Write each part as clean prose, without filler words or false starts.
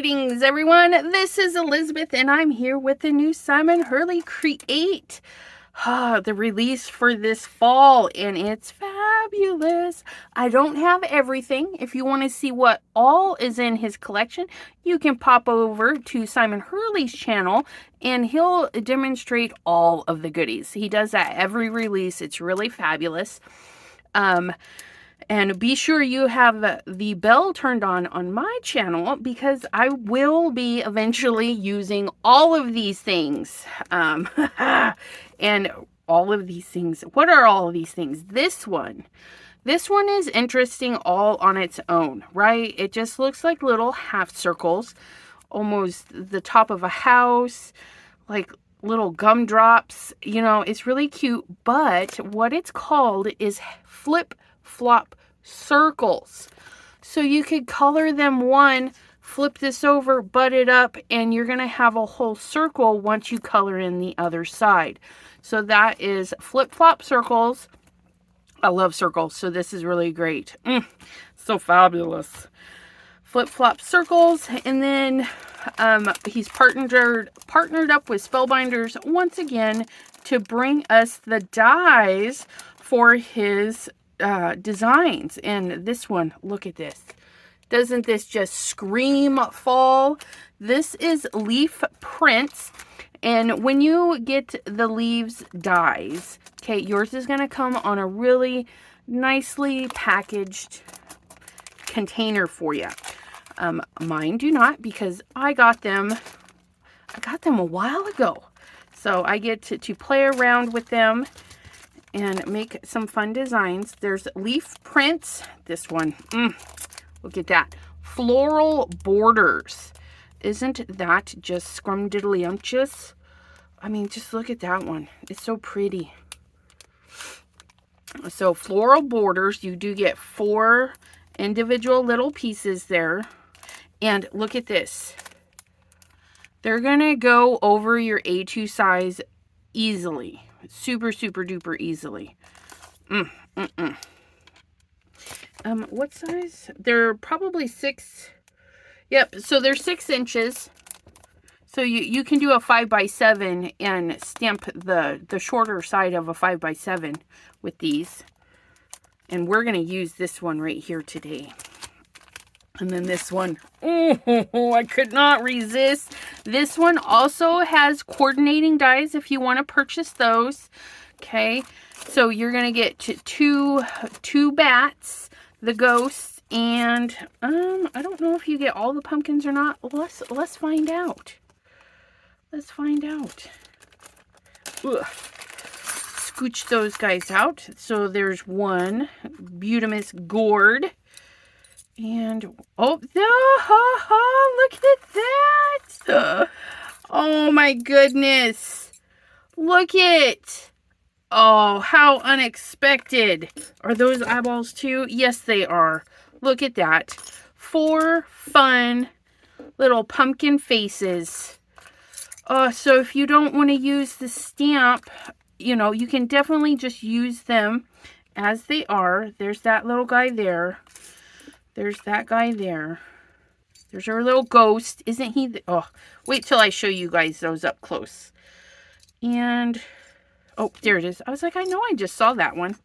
Greetings, everyone. This is Elizabeth, and I'm here with the new Simon Hurley Create. The release for this fall, and it's fabulous. I don't have everything. If you want to see what all is in his collection, you can pop over to Simon Hurley's channel, and he'll demonstrate all of the goodies. He does that every release. It's really fabulous. And be sure you have the bell turned on my channel, because I will be eventually using all of these things. And all of these things. What are all of these things? This one is interesting all on its own, right? It just looks like little half circles, almost the top of a house, like little gumdrops. You know, it's really cute. But what it's called is flip-flop circles. So you could color them one, flip this over, butt it up, and you're going to have a whole circle once you color in the other side. So that is flip-flop circles. I love circles, so this is really great. So fabulous. Flip-flop circles, and then he's partnered up with Spellbinders once again to bring us the dies for his designs. And this one, look at this. Doesn't this just scream fall? This is leaf prints, and when you get the leaves dies, okay, yours is going to come on a really nicely packaged container for you. Mine do not, because I got them a while ago, so I get to play around with them and make some fun designs. There's leaf prints. This one, look at that. Floral borders. Isn't that just scrumdiddlyumptious? I mean, just look at that one. It's so pretty. So floral borders, you do get 4 individual little pieces there. And look at this. They're going to go over your A2 size easily. Super, super duper easily. What size? They're probably 6. Yep, so they're 6 inches. So you can do a 5x7 and stamp the shorter side of a 5x7 with these. And we're going to use this one right here today. And then this one, oh, I could not resist. This one also has coordinating dies if you want to purchase those. Okay, so you're going to get two bats, the ghosts, and I don't know if you get all the pumpkins or not. Let's find out. Let's find out. Ugh. Scooch those guys out. So there's one Butamus gourd. And, oh, look at that. Oh my goodness. Look it. Oh, how unexpected. Are those eyeballs too? Yes, they are. Look at that. 4 fun little pumpkin faces. So if you don't want to use the stamp, you know, you can definitely just use them as they are. There's that little guy there. There's that guy there. There's our little ghost. Isn't he? Oh, wait till I show you guys those up close. And, oh, there it is. I was like, I know I just saw that one.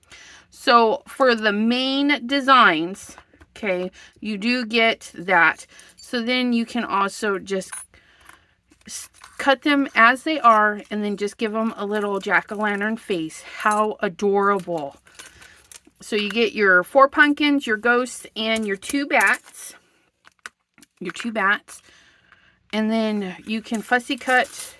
So for the main designs, okay, you do get that. So then you can also just cut them as they are and then just give them a little jack-o'-lantern face. How adorable. So you get your 4 pumpkins, your ghosts, and your 2 bats. And then you can fussy cut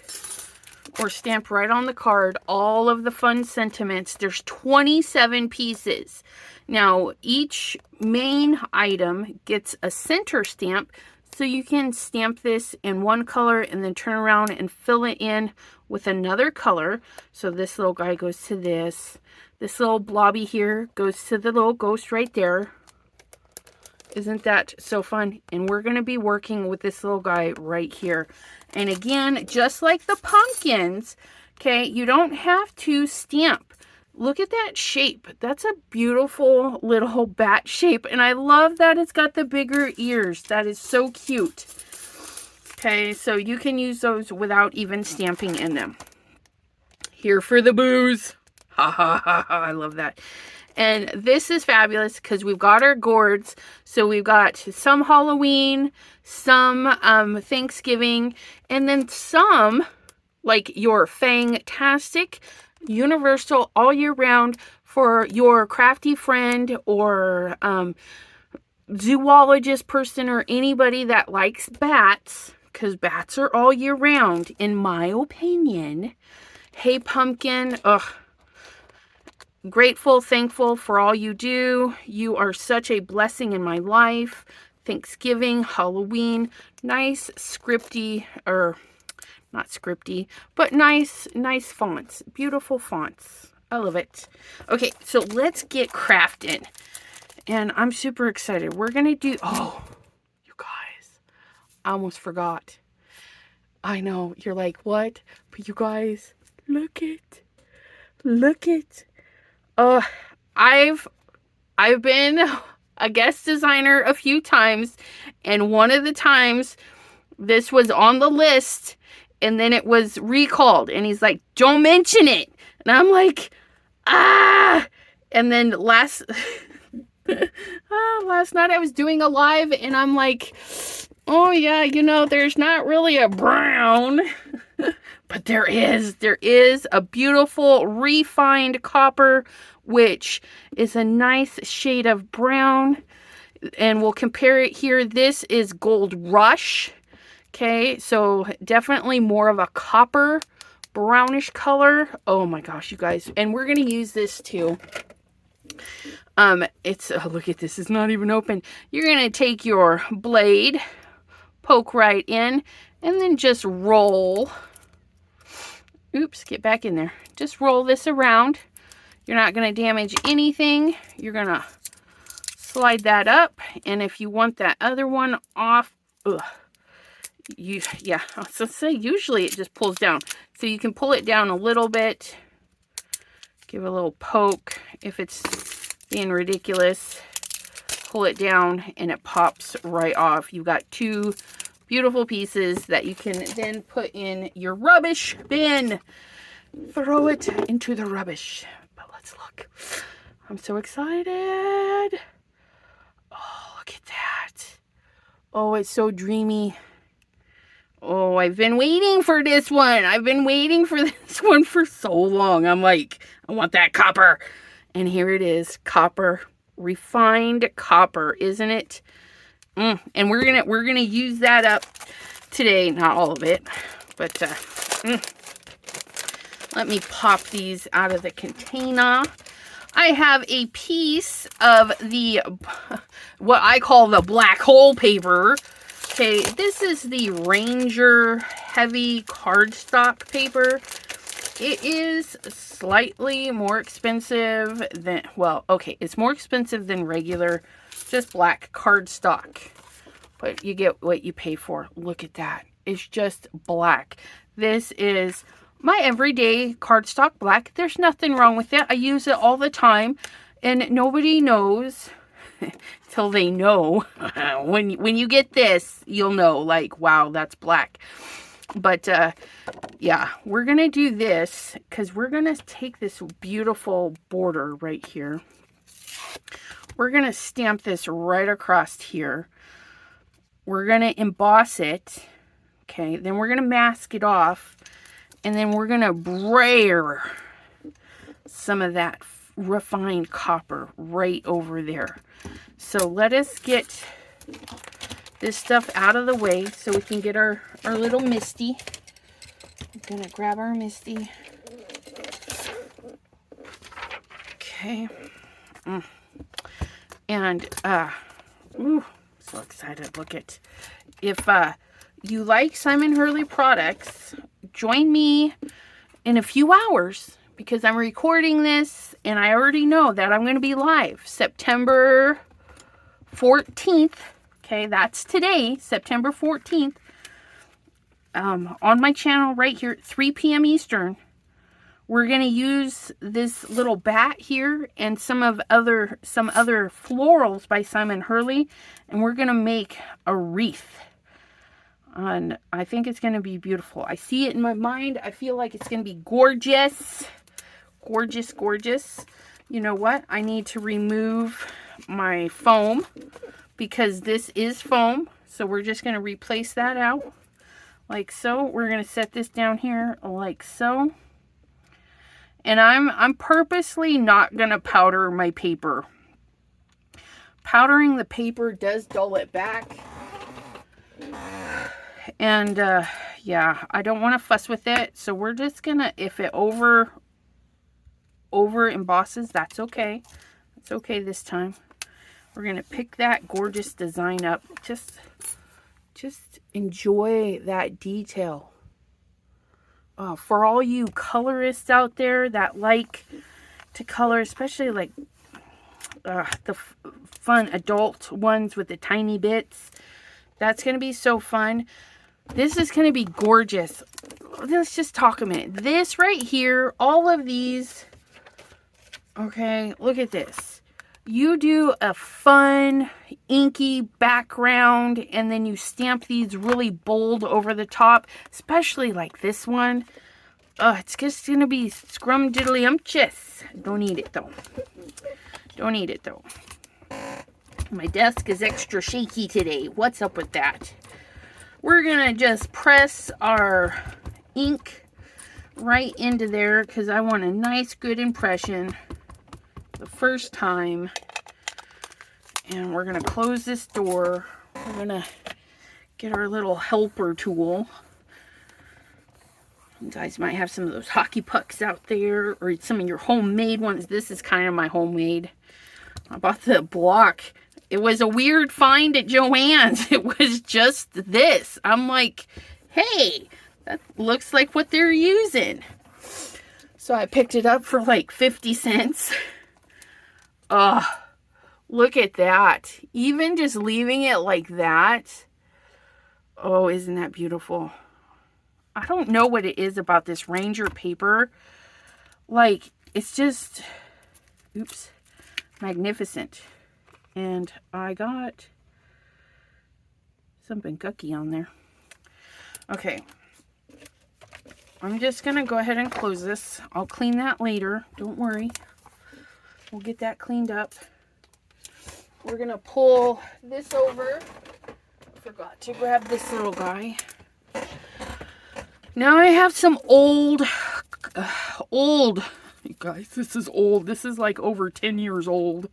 or stamp right on the card all of the fun sentiments. There's 27 pieces. Now, each main item gets a center stamp. So you can stamp this in one color and then turn around and fill it in with another color. So this little guy goes to this. This little blobby here goes to the little ghost right there. Isn't that so fun? And we're going to be working with this little guy right here. And again, just like the pumpkins, okay, you don't have to stamp. Look at that shape. That's a beautiful little bat shape. And I love that it's got the bigger ears. That is so cute. Okay, so you can use those without even stamping in them. Here for the booze. Ha ha ha ha, I love that. And this is fabulous because we've got our gourds. So we've got some Halloween, some Thanksgiving, and then some like your Fangtastic, universal all year round for your crafty friend or zoologist person or anybody that likes bats, because bats are all year round, in my opinion. Hey Pumpkin, ugh. Grateful, thankful for all you do. You are such a blessing in my life. Thanksgiving, Halloween, nice scripty, or not scripty, but nice fonts. Beautiful fonts. I love it. Okay, so let's get crafting. And I'm super excited. We're going to do, oh, you guys, I almost forgot. I know, you're like, what? But you guys, look it. I've been a guest designer a few times, and one of the times this was on the list and then it was recalled, and he's like, don't mention it. And I'm like, ah. And then last night I was doing a live and I'm like, oh yeah, you know, there's not really a brown. But there is a beautiful refined copper, which is a nice shade of brown. And we'll compare it here. This is Gold Rush. Okay, so definitely more of a copper brownish color. Oh my gosh, you guys. And we're going to use this too. It's, oh, look at this. It's not even open. You're going to take your blade, poke right in, and then just roll. Oops, get back in there. Just roll this around. You're not going to damage anything. You're going to slide that up. And if you want that other one off, yeah, I was going to say, usually it just pulls down. So you can pull it down a little bit. Give it a little poke. If it's being ridiculous, pull it down and it pops right off. You've got two beautiful pieces that you can then put in your rubbish bin. Throw it into the rubbish. But let's look. I'm so excited. Oh, look at that. Oh, it's so dreamy. Oh, I've been waiting for this one. I've been waiting for this one for so long. I'm like, I want that copper. And here it is. Copper. Refined copper, isn't it? And we're gonna use that up today. Not all of it, but let me pop these out of the container. I have a piece of the what I call the black hole paper. Okay, this is the Ranger heavy cardstock paper. It is slightly more expensive than, well, okay, it's more expensive than regular just black cardstock, but you get what you pay for. Look at that. It's just black. This is my everyday cardstock black. There's nothing wrong with it. I use it all the time, and nobody knows till they know. When you get this, you'll know, like, wow, that's black. But yeah, we're gonna do this because we're gonna take this beautiful border right here. We're going to stamp this right across here. We're going to emboss it. Okay, then we're going to mask it off. And then we're going to brayer some of that refined copper right over there. So let us get this stuff out of the way so we can get our little Misty. I'm going to grab our Misty. Okay. And, ooh, so excited. Look at, if you like Simon Hurley products, join me in a few hours because I'm recording this and I already know that I'm going to be live September 14th. Okay, that's today, September 14th, on my channel right here at 3 p.m. Eastern. We're going to use this little bat here and some other florals by Simon Hurley, and we're going to make a wreath. And I think it's going to be beautiful. I see it in my mind. I feel like it's going to be gorgeous. Gorgeous, gorgeous. You know what? I need to remove my foam because this is foam. So we're just going to replace that out like so. We're going to set this down here like so. And I'm purposely not going to powder my paper. Powdering the paper does dull it back. And yeah, I don't want to fuss with it. So we're just going to, if it over embosses, that's okay. It's okay this time. We're going to pick that gorgeous design up. Just enjoy that detail. For all you colorists out there that like to color, especially like the fun adult ones with the tiny bits, that's going to be so fun. This is going to be gorgeous. Let's just talk a minute. This right here, all of these, okay, look at this. You do a fun, inky background, and then you stamp these really bold over the top, especially like this one. It's just going to be scrumdiddlyumptious. Don't eat it, though. Don't eat it, though. My desk is extra shaky today. What's up with that? We're going to just press our ink right into there because I want a nice, good impression the first time. And we're going to close this door. We're going to get our little helper tool. You guys might have some of those hockey pucks out there, or some of your homemade ones. This is kind of my homemade. I bought the block. It was a weird find at Joann's. It was just this. I'm like, hey, that looks like what they're using. So I picked it up for like 50 cents. Look at that. Even just leaving it like that. Oh, isn't that beautiful? I don't know what it is about this Ranger paper. Like, it's just, oops, magnificent. And I got something cookie on there. Okay. I'm just going to go ahead and close this. I'll clean that later. Don't worry. We'll get that cleaned up. We're going to pull this over. I forgot to grab this little guy. Now I have some old, you guys, this is old. This is like over 10 years old.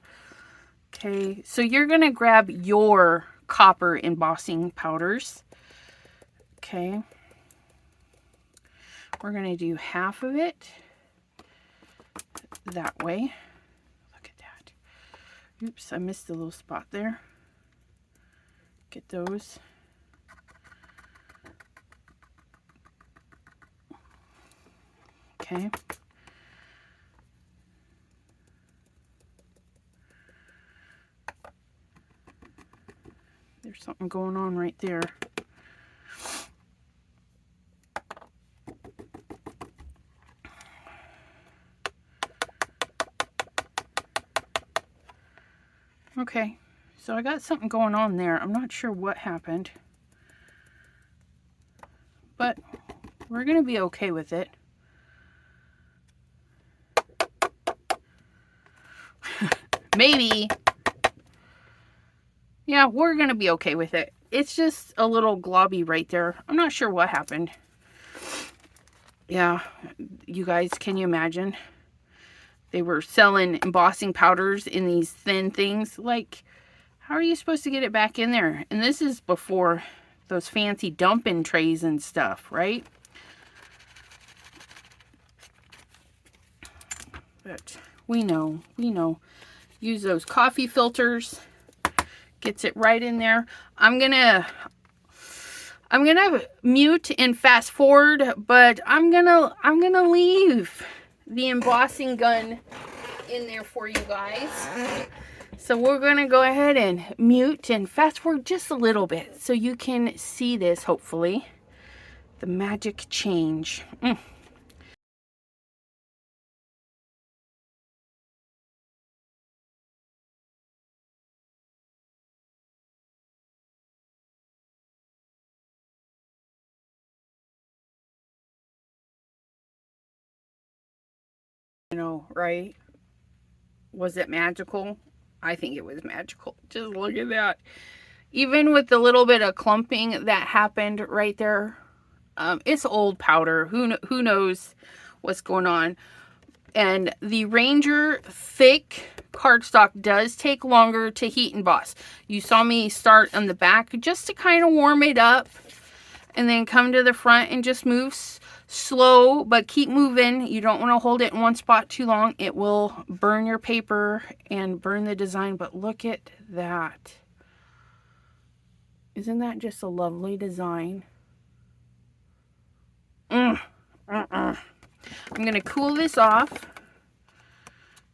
Okay, so you're going to grab your copper embossing powders. Okay. We're going to do half of it that way. Look at that. Oops, I missed a little spot there. Get those. Okay. There's something going on right there. Okay, so I got something going on there. I'm not sure what happened, but we're going to be okay with it. Maybe. Yeah, we're going to be okay with it. It's just a little globby right there. I'm not sure what happened. Yeah, you guys, can you imagine? They were selling embossing powders in these thin things. Like, how are you supposed to get it back in there? And this is before those fancy dumping trays and stuff, right? But we know. Use those coffee filters. Gets it right in there. I'm gonna mute and fast forward, but I'm gonna leave the embossing gun in there for you guys. So we're gonna go ahead and mute and fast forward just a little bit so you can see this, hopefully. The magic change. You know, right? Was it magical? I think it was magical. Just look at that. Even with the little bit of clumping that happened right there, it's old powder. Who knows what's going on? And the Ranger thick cardstock does take longer to heat and emboss. You saw me start on the back just to kind of warm it up, and then come to the front and just move slow, but keep moving. You don't want to hold it in one spot too long. It will burn your paper and burn the design. But look at that. Isn't that just a lovely design? I'm going to cool this off.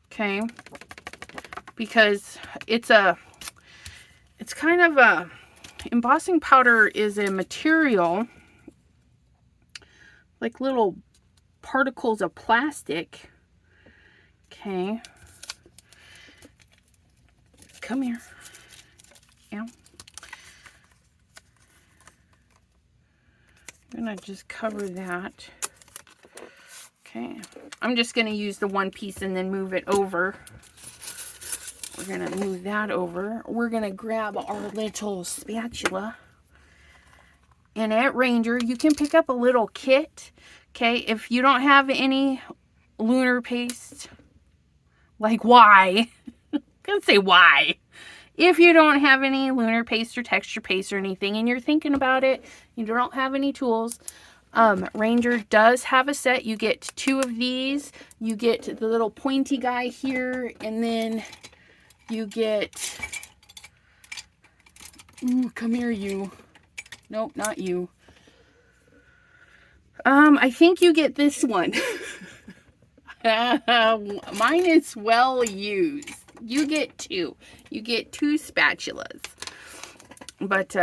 Okay. Because it's kind of a, embossing powder is a material, like little particles of plastic. Okay. Come here. Yeah. I'm going to just cover that. Okay. I'm just going to use the one piece and then move it over. We're going to move that over. We're going to grab our little spatula. And at Ranger, you can pick up a little kit. Okay, if you don't have any lunar paste, like why? I'm going to say why. If you don't have any lunar paste or texture paste or anything and you're thinking about it, you don't have any tools, Ranger does have a set. You get 2 of these. You get the little pointy guy here, and then you get, ooh, come here, you. Nope, not you. I think you get this one. Mine is well used. You get 2. You get 2 spatulas. But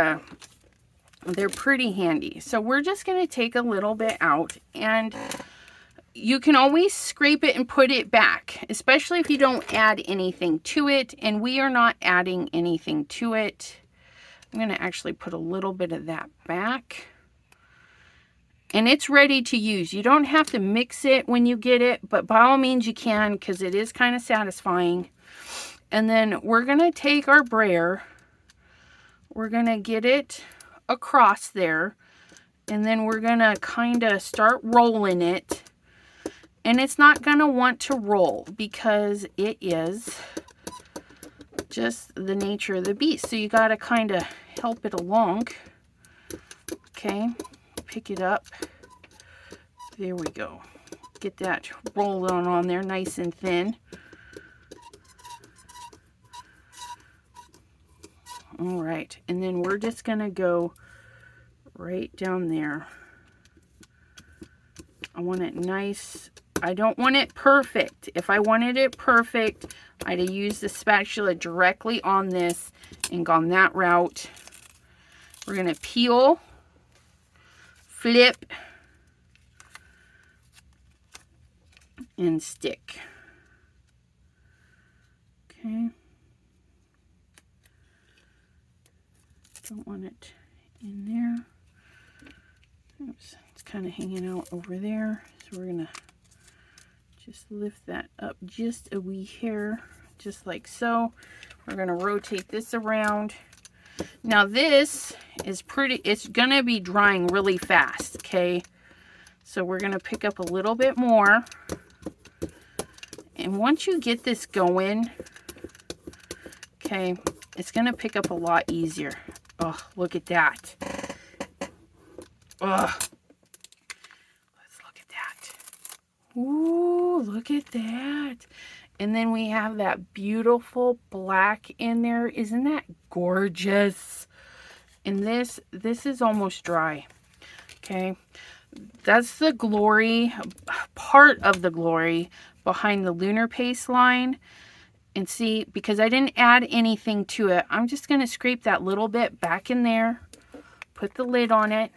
they're pretty handy. So we're just going to take a little bit out, and you can always scrape it and put it back, especially if you don't add anything to it, and we are not adding anything to it. I'm going to actually put a little bit of that back. And it's ready to use. You don't have to mix it when you get it, but by all means you can, because it is kind of satisfying. And then we're going to take our brayer. We're going to get it across there. And then we're going to kind of start rolling it. And it's not going to want to roll because it is just the nature of the beast. So you got to kind of help it along. Okay. Pick it up. There we go. Get that rolled on there nice and thin. All right. And then we're just going to go right down there. I want it nice. I don't want it perfect. If I wanted it perfect, I'd have used the spatula directly on this and gone that route. We're going to peel, flip, and stick. Okay. Don't want it in there. Oops, it's kind of hanging out over there. So we're going to just lift that up just a wee hair, just like so. We're going to rotate this around. Now this is pretty, it's going to be drying really fast, okay? So we're going to pick up a little bit more. And once you get this going, okay, it's going to pick up a lot easier. Oh, look at that. Oh, let's look at that. Ooh, look at that. And then we have that beautiful black in there. Isn't that gorgeous? And this is almost dry. Okay. That's the glory, part of the glory behind the lunar paste line. And see, because I didn't add anything to it, I'm just going to scrape that little bit back in there. Put the lid on it.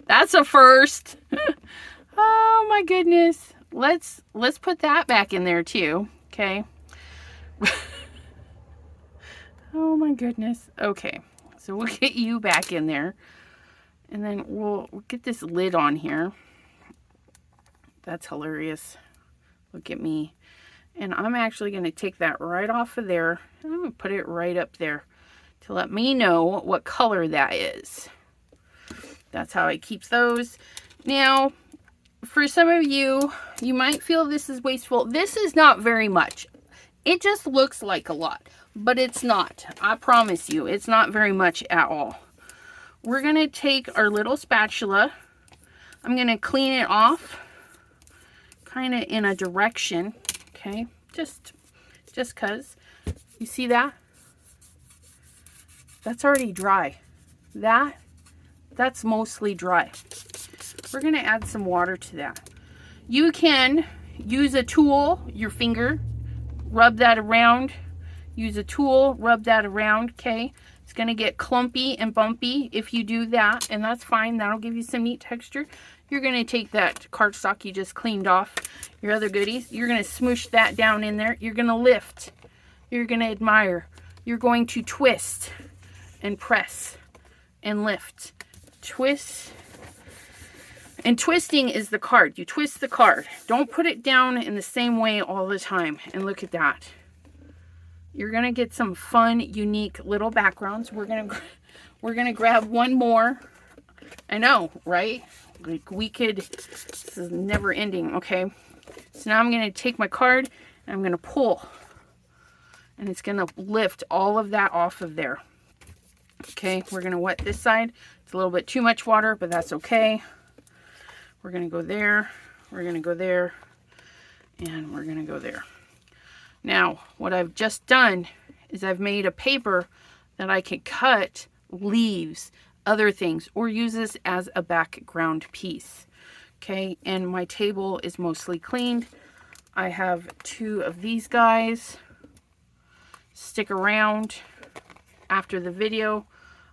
That's a first. Oh my goodness. Let's put that back in there too. Okay. Oh my goodness. Okay. So we'll get you back in there. And then we'll get this lid on here. That's hilarious. Look at me. And I'm actually going to take that right off of there. I'm going to put it right up there to let me know what color that is. That's how I keep those. Now, for some of you, you might feel this is wasteful. This is not very much. It just looks like a lot, but it's not. I promise you, it's not very much at all. We're going to take our little spatula. I'm going to clean it off kind of in a direction. Okay, just because. You see that? That's already dry. That's mostly dry. We're going to add some water to that. You can use a tool, your finger, rub that around. Use a tool, rub that around, okay? It's going to get clumpy and bumpy if you do that, and that's fine. That'll give you some neat texture. You're going to take that cardstock you just cleaned off, your other goodies. You're going to smoosh that down in there. You're going to lift. You're going to admire. You're going to twist and press and lift. Twist. And twisting is the card. You twist the card. Don't put it down in the same way all the time. And look at that. You're going to get some fun, unique little backgrounds. We're going to grab one more. I know, right? Like we could, this is never ending, okay? So now I'm going to take my card and I'm going to pull. And it's going to lift all of that off of there. Okay, we're going to wet this side. It's a little bit too much water, but that's okay. We're going to go there. We're going to go there. And we're going to go there. Now, what I've just done is I've made a paper that I can cut leaves, other things, or use this as a background piece. Okay, and my table is mostly cleaned. I have two of these guys. Stick around after the video.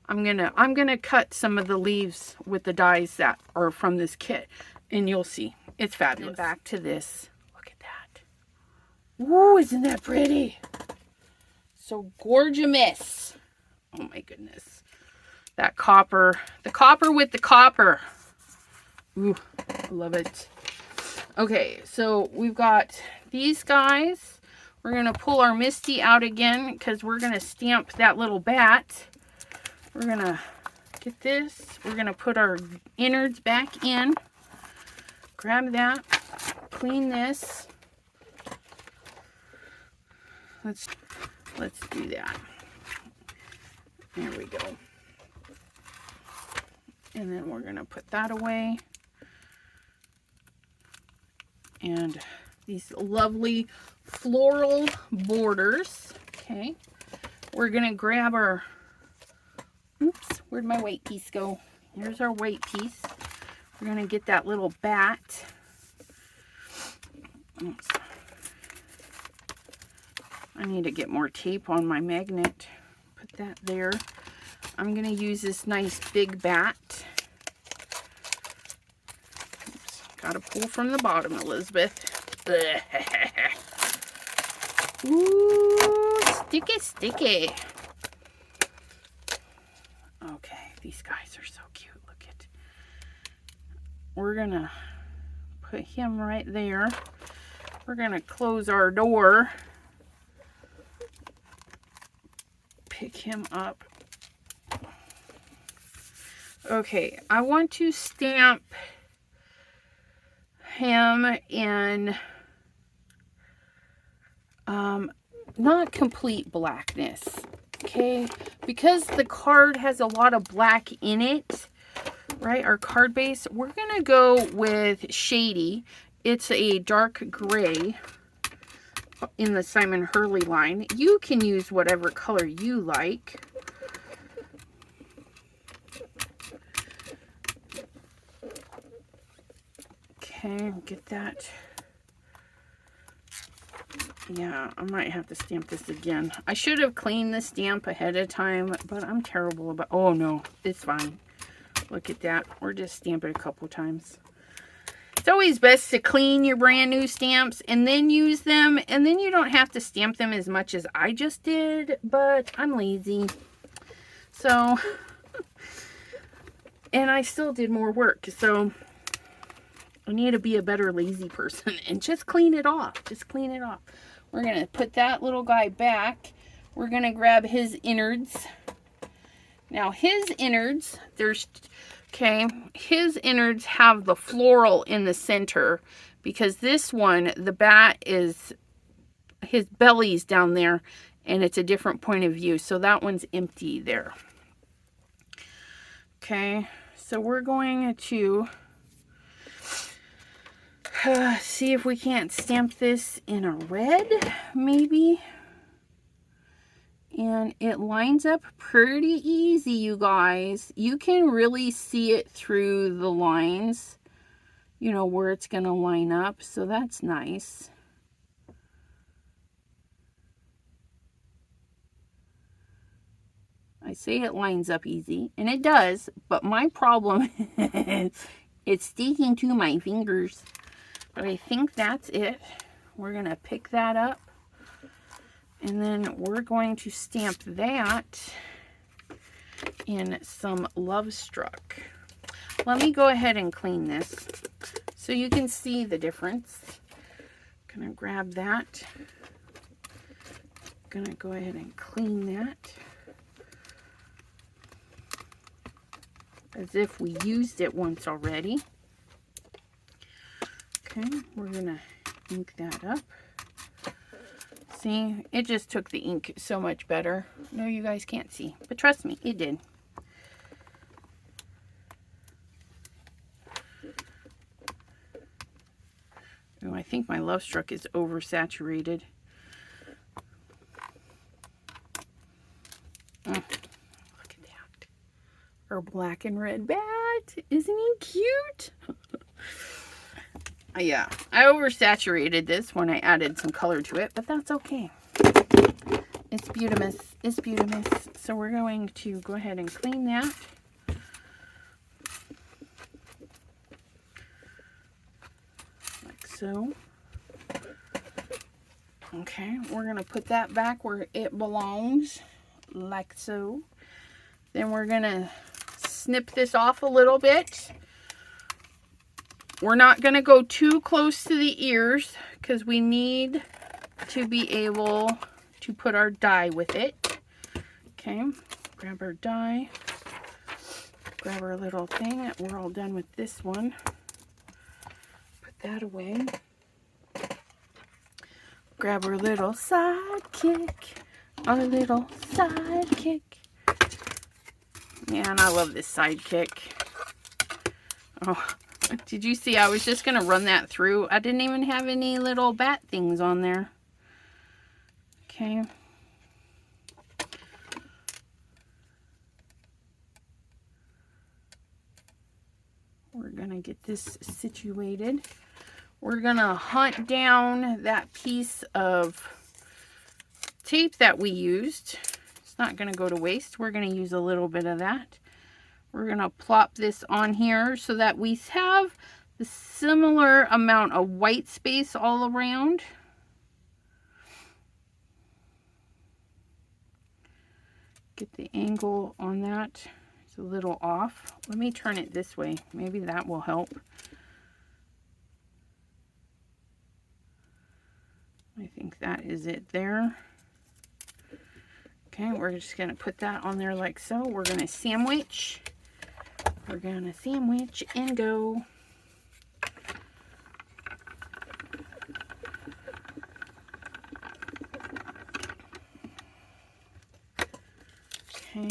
I'm gonna cut some of the leaves with the dies that are from this kit, and you'll see. It's fabulous. And back to this. Look at that. Ooh, isn't that pretty? So gorgeous. Oh my goodness. That copper. The copper with the copper. Ooh, I love it. Okay, so we've got these guys. We're going to pull our Misty out again because we're going to stamp that little bat. We're going to get this. We're going to put our innards back in. Grab that. Clean this. Let's do that. There we go. And then we're going to put that away. And these lovely floral borders. Okay. We're going to grab our, oops, where'd my weight piece go? Here's our weight piece. We're going to get that little bat. Oops. I need to get more tape on my magnet. Put that there. I'm going to use this nice big bat. Oops. Got to pull from the bottom, Elizabeth. Ooh, sticky, sticky. Okay, these guys are so cute. Look at. We're going to put him right there. We're going to close our door. Pick him up. Okay, I want to stamp him in not complete blackness, okay, because the card has a lot of black in it, right? Our card base, we're gonna go with Shady. It's a dark gray in the Simon Hurley line. You can use whatever color you like. Okay, get that. Yeah, I might have to stamp this again. I should have cleaned the stamp ahead of time, but I'm terrible about, oh no, it's fine. Look at that. We're just stamping a couple times. It's always best to clean your brand new stamps and then use them, and then you don't have to stamp them as much as I just did, but I'm lazy. So, and I still did more work, so I need to be a better lazy person and just clean it off. Just clean it off. We're going to put that little guy back. We're going to grab his innards. Now his innards, his innards have the floral in the center because this one, the bat is, his belly's down there and it's a different point of view. So that one's empty there. Okay, so we're going to see if we can't stamp this in a red, maybe. And it lines up pretty easy, you guys. You can really see it through the lines, you know, where it's going to line up. So that's nice. I say it lines up easy, and it does, but my problem is it's sticking to my fingers. But I think that's it. We're going to pick that up. And then we're going to stamp that in some Love Struck. Let me go ahead and clean this so you can see the difference. I'm going to grab that. I'm going to go ahead and clean that. As if we used it once already. Okay, we're going to ink that up. See, it just took the ink so much better. No, you guys can't see, but trust me, it did. Oh, I think my Love Struck is oversaturated. Look at that. Our black and red bat. Isn't he cute? Yeah, I oversaturated this when I added some color to it, but that's okay. It's beautimous. It's beautimous. So we're going to go ahead and clean that. Like so. Okay, we're going to put that back where it belongs. Like so. Then we're going to snip this off a little bit. We're not going to go too close to the ears because we need to be able to put our die with it. Okay, grab our die, grab our little thing. We're all done with this one. Put that away. Grab our little sidekick, our little sidekick. Man, I love this sidekick. Oh. Did you see I was just going to run that through? I didn't even have any little bat things on there. Okay. We're going to get this situated. We're going to hunt down that piece of tape that we used. It's not going to go to waste. We're going to use a little bit of that. We're going to plop this on here so that we have the similar amount of white space all around. Get the angle on that. It's a little off. Let me turn it this way. Maybe that will help. I think that is it there. Okay, we're just going to put that on there like so. We're going to sandwich. We're going to sandwich and go. Okay.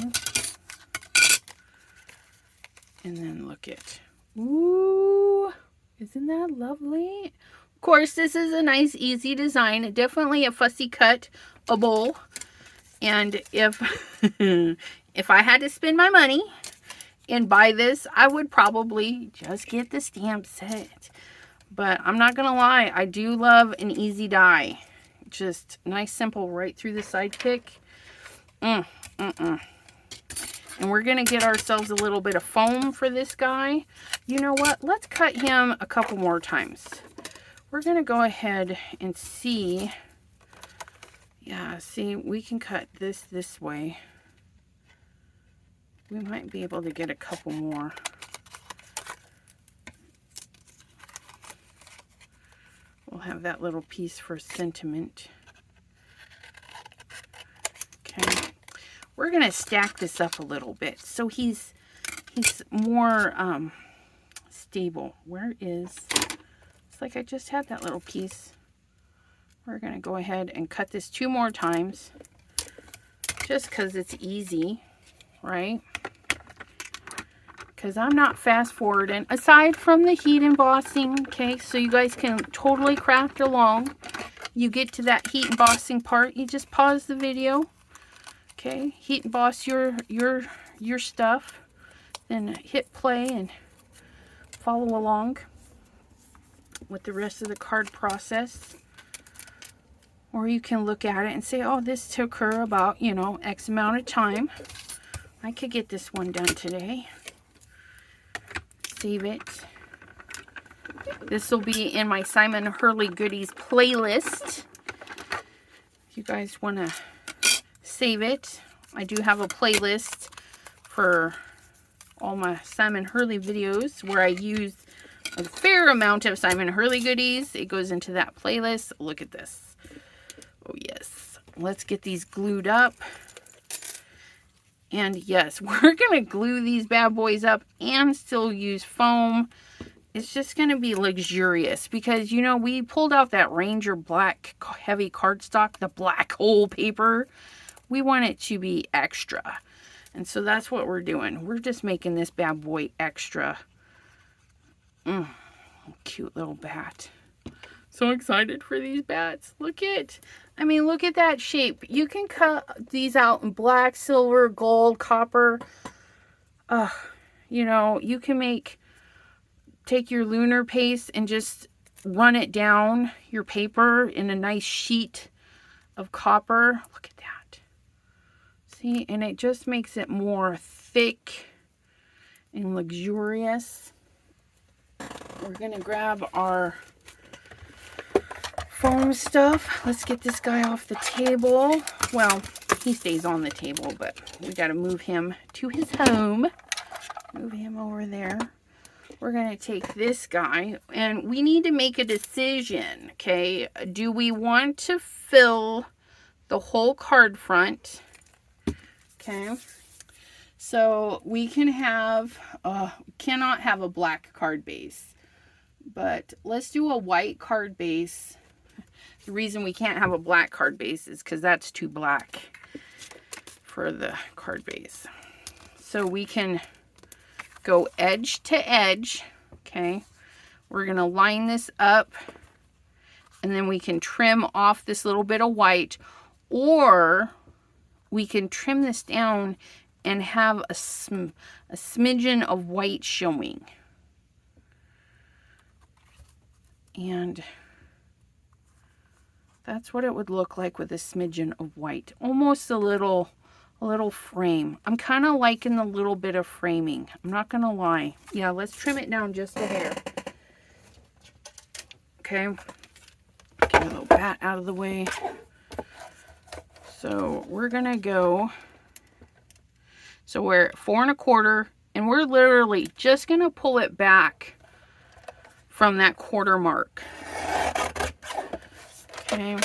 And then look at, ooh, isn't that lovely? Of course, this is a nice, easy design. Definitely a fussy cut, a bowl. And if, if I had to spend my money and buy this, I would probably just get the stamp set. But I'm not gonna lie, I do love an easy die. Just nice, simple, right through the sidekick. And we're gonna get ourselves a little bit of foam for this guy. You know what? Let's cut him a couple more times. We're gonna go ahead and see. Yeah, see, we can cut this way. We might be able to get a couple more. have that little piece for sentiment. Okay. We're going to stack this up a little bit so he's more stable. Where is... It's like I just had that little piece. We're going to go ahead and cut this 2 more times. Just because it's easy, right? Because I'm not fast forwarding. Aside from the heat embossing, okay? So you guys can totally craft along. You get to that heat embossing part, you just pause the video. Okay, heat emboss your stuff. Then hit play and follow along with the rest of the card process. Or you can look at it and say, oh, this took her about, you know, X amount of time. I could get this one done today. Save it. This will be in my Simon Hurley Goodies playlist. If you guys want to save it, I do have a playlist for all my Simon Hurley videos where I use a fair amount of Simon Hurley goodies. It goes into that playlist. Look at this. Oh yes. Let's get these glued up. And yes, we're going to glue these bad boys up and still use foam. It's just going to be luxurious because, you know, we pulled out that Ranger black heavy cardstock, the black hole paper. We want it to be extra. And so that's what we're doing. We're just making this bad boy extra. Cute little bat. So excited for these bats. Look at that shape. You can cut these out in black, silver, gold, copper. You know, you can take your lunar paste and just run it down your paper in a nice sheet of copper. Look at that. See, and it just makes it more thick and luxurious. We're gonna grab our foam stuff. Let's get this guy off the table. Well, he stays on the table, but we got to move him to his home. Move him over there. We're going to take this guy, and we need to make a decision, okay? Do we want to fill the whole card front? Okay. So we can have, cannot have a black card base, but let's do a white card base. The reason we can't have a black card base is because that's too black for the card base. So we can go edge to edge, okay? We're going to line this up, and then we can trim off this little bit of white, or we can trim this down and have a smidgen of white showing. And that's what it would look like with a smidgen of white. Almost a little frame. I'm kind of liking the little bit of framing. I'm not going to lie. Yeah, let's trim it down just a hair. Okay. Get a little bat out of the way. So we're going to go. So we're at 4 1/4, and we're literally just going to pull it back from that quarter mark. Okay,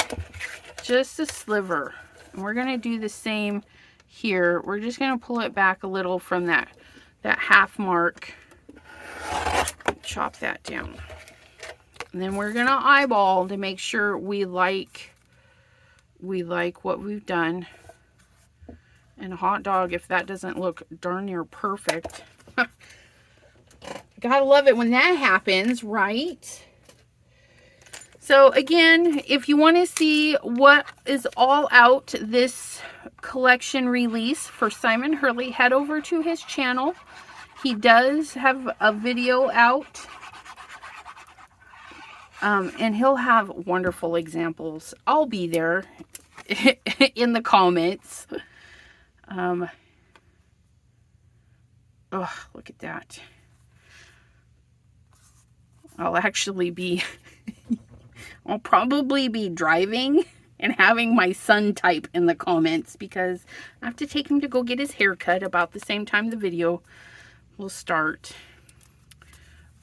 just a sliver. And we're going to do the same here. We're just going to pull it back a little from that half mark. Chop that down. And then we're going to eyeball to make sure we like what we've done. And hot dog, if that doesn't look darn near perfect. Gotta love it when that happens, right? So again, if you want to see what is all out this collection release for Simon Hurley, head over to his channel. He does have a video out. And he'll have wonderful examples. I'll be there in the comments. Oh, look at that. I'll probably be driving and having my son type in the comments because I have to take him to go get his hair cut about the same time the video will start.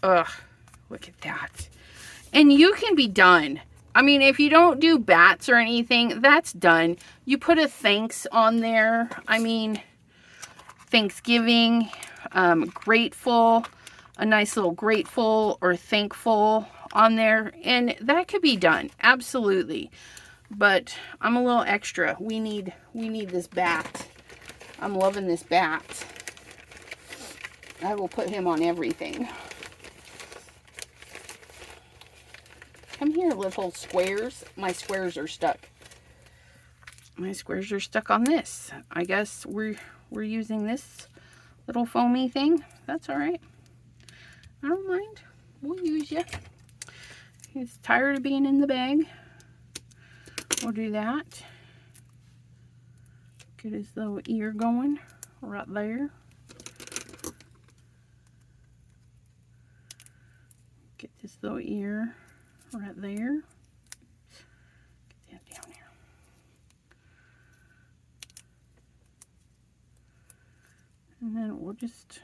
Ugh, look at that. And you can be done. I mean, if you don't do bats or anything, that's done. You put a thanks on there. I mean, Thanksgiving, grateful, a nice little grateful or thankful on there. And that could be done. Absolutely. But I'm a little extra. We need this bat. I'm loving this bat. I will put him on everything. Come here, little squares. My squares are stuck. My squares are stuck on this. I guess we're using this little foamy thing. That's all right. I don't mind. We'll use you. He's tired of being in the bag. We'll do that. Get his little ear going right there. Get this little ear right there. Get that down there. And then we'll just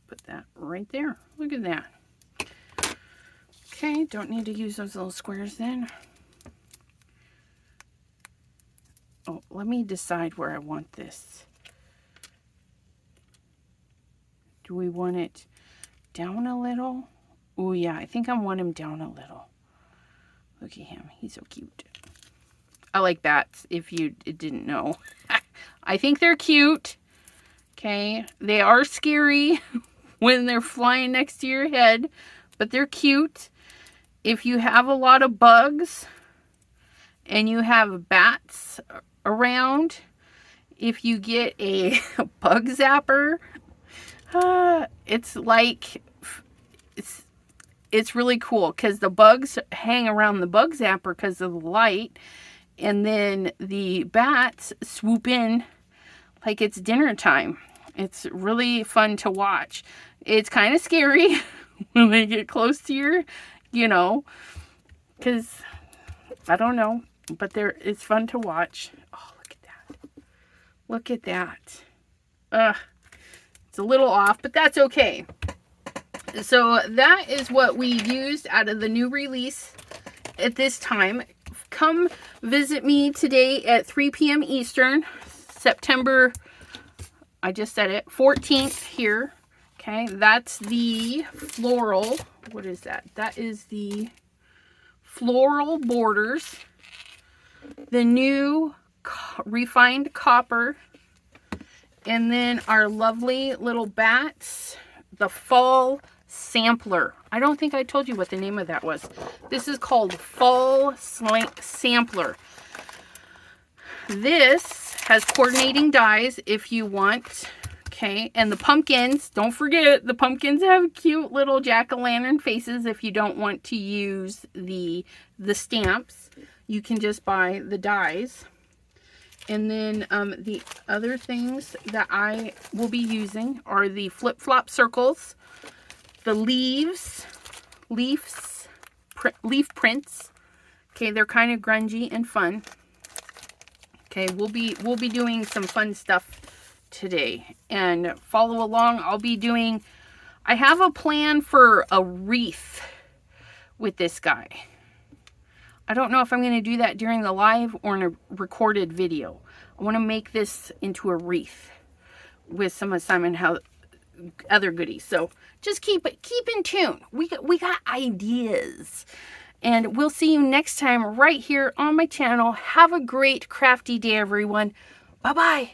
put that right there. Look at that. Okay, don't need to use those little squares then. Oh, let me decide where I want this. Do we want it down a little? Oh yeah, I think I want him down a little. Look at him, he's so cute. I like bats, if you didn't know. I think they're cute. Okay, they are scary when they're flying next to your head, but they're cute. If you have a lot of bugs and you have bats around, if you get a bug zapper, it's really cool because the bugs hang around the bug zapper because of the light, and then the bats swoop in like it's dinner time. It's really fun to watch. It's kind of scary when they get close to your, because I don't know, but it's fun to watch. Oh, look at that. Look at that. It's a little off, but that's okay. So that is what we used out of the new release at this time. Come visit me today at 3 p.m. Eastern, September, I just said it, 14th here. Okay, that's the floral. What is that? That is the floral borders. The new refined copper. And then our lovely little bats. The fall sampler. I don't think I told you what the name of that was. This is called fall sampler. This has coordinating dies if you want. Okay, and the pumpkins, don't forget, the pumpkins have cute little jack-o'-lantern faces. If you don't want to use the stamps, you can just buy the dies. And then the other things that I will be using are the flip-flop circles, the leaf prints. Okay, they're kind of grungy and fun. Okay, we'll be doing some fun stuff today, and follow along. I have a plan for a wreath with this guy. I don't know if I'm going to do that during the live or in a recorded video. I want to make this into a wreath with some of Simon Hurley other goodies. So just keep in tune. We got ideas. And we'll see you next time right here on my channel. Have a great crafty day, everyone. Bye-bye.